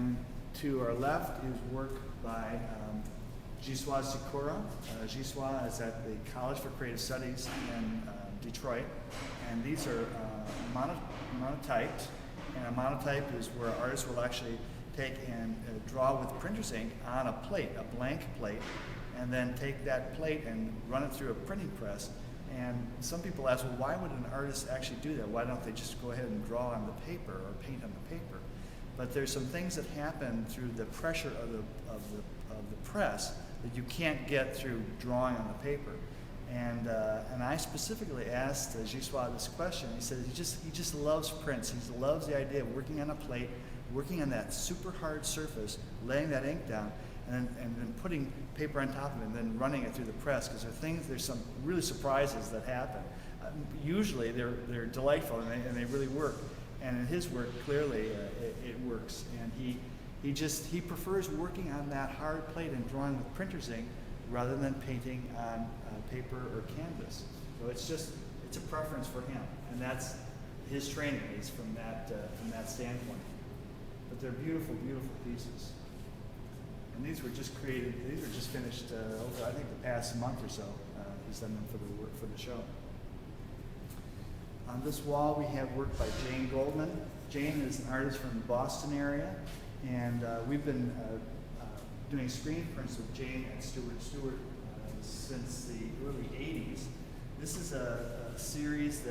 And to our left is work by Zdzslaw Sikora. Zdzslaw is at the College for Creative Studies in Detroit, and these are monotyped. And a monotype is where artists will actually take and draw with printer's ink on a plate, a blank plate, and then take that plate and run it through a printing press. And some people ask, well, why would an artist actually do that? Why don't they just go ahead and draw on the paper or paint on the paper? But there's some things that happen through the pressure of the press that you can't get through drawing on the paper. And I specifically asked Zdzslaw this question. He said he just loves prints. He loves the idea of working on a plate, working on that super hard surface, laying that ink down, and then putting paper on top of it, and then running it through the press. Because there's some really surprises that happen. Usually they're delightful and they really work. And in his work, clearly it works. And he prefers working on that hard plate and drawing with printer's ink rather than painting on paper or canvas. So it's a preference for him, and that's his training is from that standpoint. But they're beautiful, beautiful pieces. And these were just finished over, I think, the past month or so. He's done them for the show. On this wall, we have work by Jane Goldman. Jane is an artist from the Boston area, and we've been doing screen prints with Jane at Stewart since the early 80s. This is a series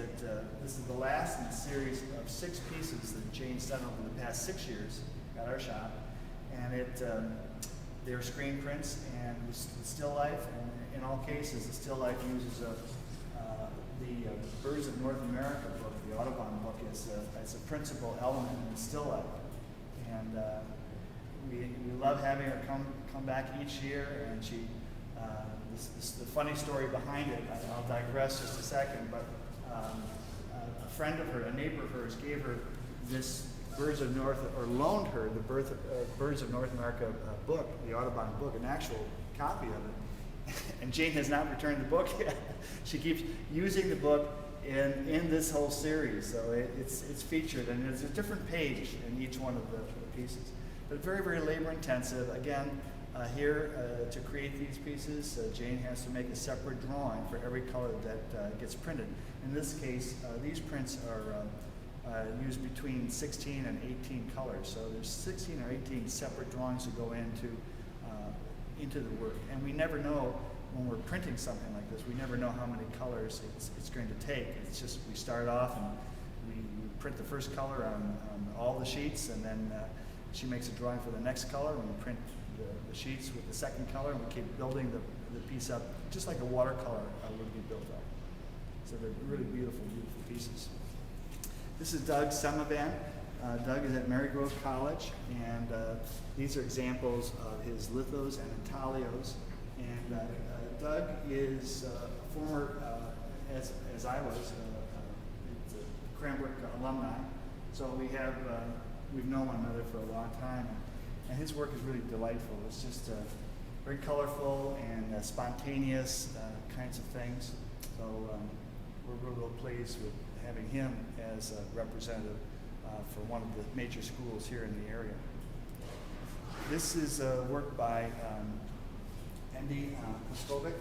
this is the last in a series of 6 pieces that Jane's done over the past 6 years at our shop. And they're screen prints and with still life, and in all cases, the still life uses the Birds of North America book, the Audubon book, as a principal element in the still life. And we love having her come back each year, and the funny story behind it, I'll digress just a second, but a friend of her, a neighbor of hers, gave her this loaned her the Birds of North America book, the Audubon book, an actual copy of it. And Jane has not returned the book yet. She keeps using the book in this whole series, so it's featured, and there's a different page in each one of the pieces. But very, very labor intensive. Again, here to create these pieces, Jane has to make a separate drawing for every color that gets printed. In this case, these prints are used between 16 and 18 colors. So there's 16 or 18 separate drawings that go into the work. And we never know when we're printing something like this, we never know how many colors it's going to take. It's just we start off and we print the first color on all the sheets, and then she makes a drawing for the next color, and we print the sheets with the second color, and we keep building the piece up just like a watercolor would be built up. So they're really beautiful, beautiful pieces. This is Doug Semavan. Doug is at Marygrove College, and these are examples of his lithos and intaglios. And Doug is a former, as I was, a Cranbrook alumni. So we've known one another for a long time, and his work is really delightful. It's just very colorful and spontaneous kinds of things. So we're real pleased with having him as a representative for one of the major schools here in the area. This is work by Andy Koskovic,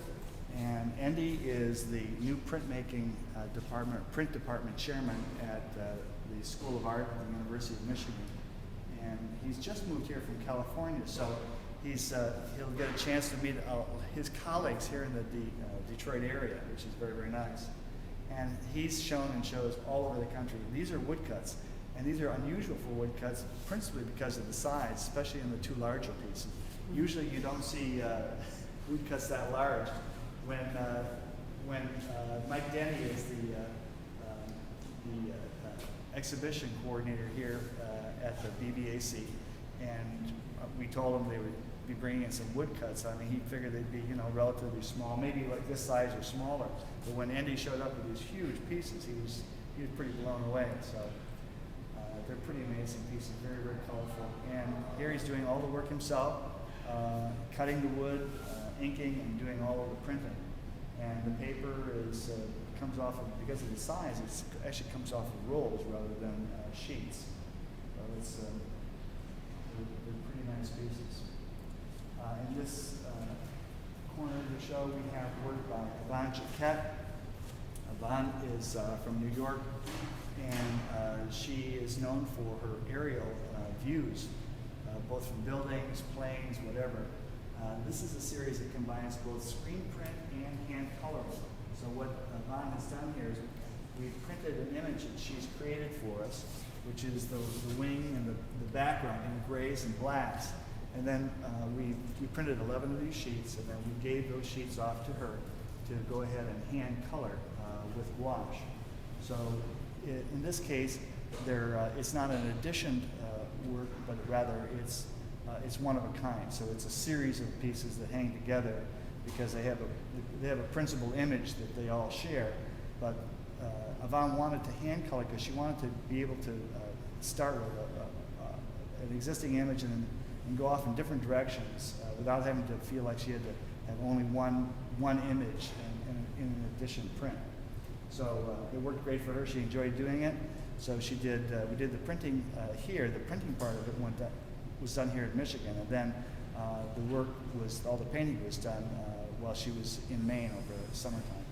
and Andy is the new printmaking print department chairman at the School of Art at the University of Michigan. And he's just moved here from California, so he'll get a chance to meet his colleagues here in the Detroit area, which is very, very nice. And he's shown in shows all over the country. These are woodcuts, and these are unusual for woodcuts, principally because of the size, especially in the 2 larger pieces. Usually you don't see woodcuts that large. When Mike Denny is the exhibition coordinator here at the BBAC, and we told him they would be bringing in some woodcuts. I mean, he figured they'd be, relatively small, maybe like this size or smaller. But when Andy showed up with these huge pieces, he was pretty blown away. So they're pretty amazing pieces, very, very colorful. And here he's doing all the work himself, cutting the wood, inking, and doing all of the printing. And the paper comes off of, because of the size, it actually comes off of rolls rather than sheets. So it's this corner of the show, we have work by Yvonne Jacquette. Yvonne is from New York, and she is known for her aerial views, both from buildings, planes, whatever. This is a series that combines both screen print and hand coloring. So what Yvonne has done here is we've printed an image that she's created for us, which is the wing and the background in grays and blacks. And then we printed 11 of these sheets, and then we gave those sheets off to her to go ahead and hand color with gouache. So in this case, it's not an editioned work, but rather it's one of a kind. So it's a series of pieces that hang together because they have a principal image that they all share. But Yvonne wanted to hand color because she wanted to be able to start with an existing image and go off in different directions without having to feel like she had to have only one image in an edition print. So it worked great for her. She enjoyed doing it. So we did the printing here. The printing part of it was done here in Michigan, and then all the painting was done while she was in Maine over the summertime.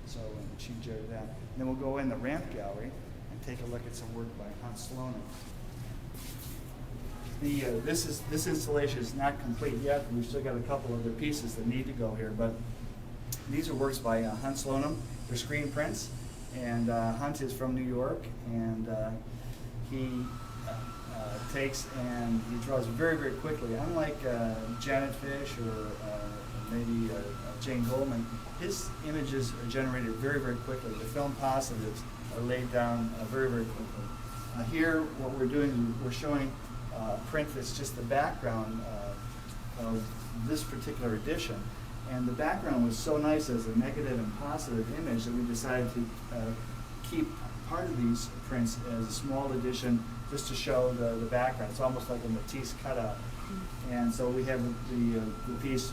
So she enjoyed that. And then we'll go in the ramp gallery and take a look at some work by Hunt Slonem. This installation is not complete yet. We've still got a couple other pieces that need to go here, but these are works by Hunt Slonem. They're screen prints, and Hunt is from New York, and he takes and he draws very, very quickly. Unlike Janet Fish or maybe Jane Goldman, his images are generated very, very quickly. The film positives are laid down very, very quickly. Here, what we're doing is we're showing a print that's just the background of this particular edition. And the background was so nice as a negative and positive image that we decided to keep part of these prints as a small edition just to show the background. It's almost like a Matisse cutout. And so we have the piece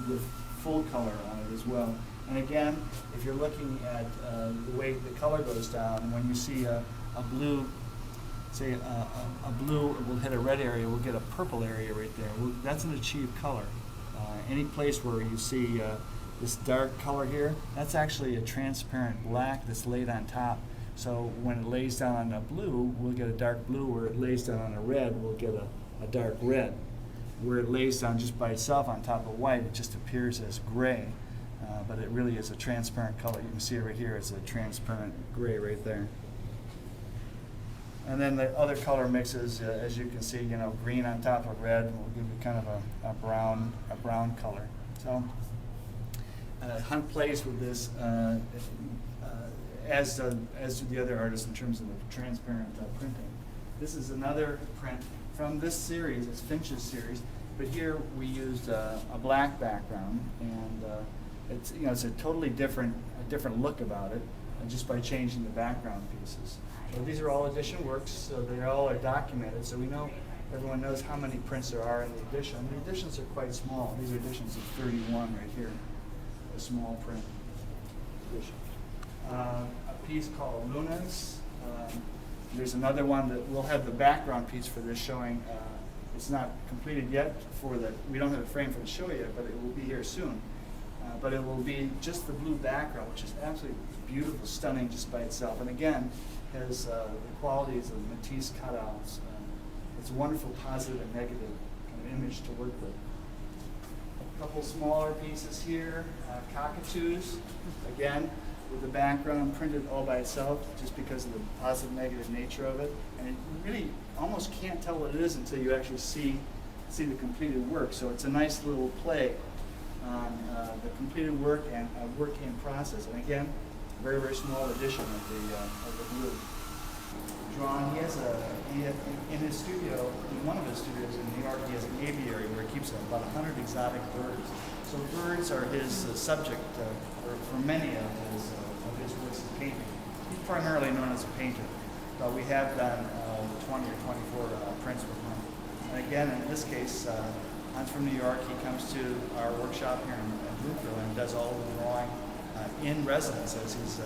with full color on it as well. And again, if you're looking at the way the color goes down, when you see a blue, say a blue will hit a red area, we'll get a purple area right there. That's an achieved color. Any place where you see this dark color here, that's actually a transparent black that's laid on top. So when it lays down on a blue, we'll get a dark blue. Where it lays down on a red, we'll get a dark red. Where it lays down just by itself on top of white, it just appears as gray. But it really is a transparent color. You can see it right here. It's a transparent gray right there. And then the other color mixes, as you can see, green on top of red will give you kind of a brown color. So Hunt plays with this as do the other artists in terms of the transparent printing. This is another print from this series. It's Finch's series, but here we used a black background, and it's a totally different look about it, just by changing the background pieces. So these are all edition works, so they all are documented, so everyone knows how many prints there are in the edition. The editions are quite small. These are editions of 31 right here, a small print edition. A piece called Lunas. There's another one that we'll have the background piece for this showing. It's not completed yet we don't have a frame for the show yet, but it will be here soon. But it will be just the blue background, which is absolutely beautiful, stunning just by itself. And again, has the qualities of Matisse cutouts. It's a wonderful positive and negative kind of image to work with. A couple smaller pieces here, cockatoos, again, with the background printed all by itself, just because of the positive negative nature of it. And you really almost can't tell what it is until you actually see the completed work. So it's a nice little play on the completed work and work in process. And again, very, very small edition of the blue. Drawn, in his studio, in one of his studios in New York, he has an aviary where he keeps about 100 exotic birds. So birds are his subject for many of his works of painting. He's primarily known as a painter, but we have done 20 or 24 prints with him. And again, in this case, I'm from New York. He comes to our workshop here in Bloomfield and does all the drawing in residence as he's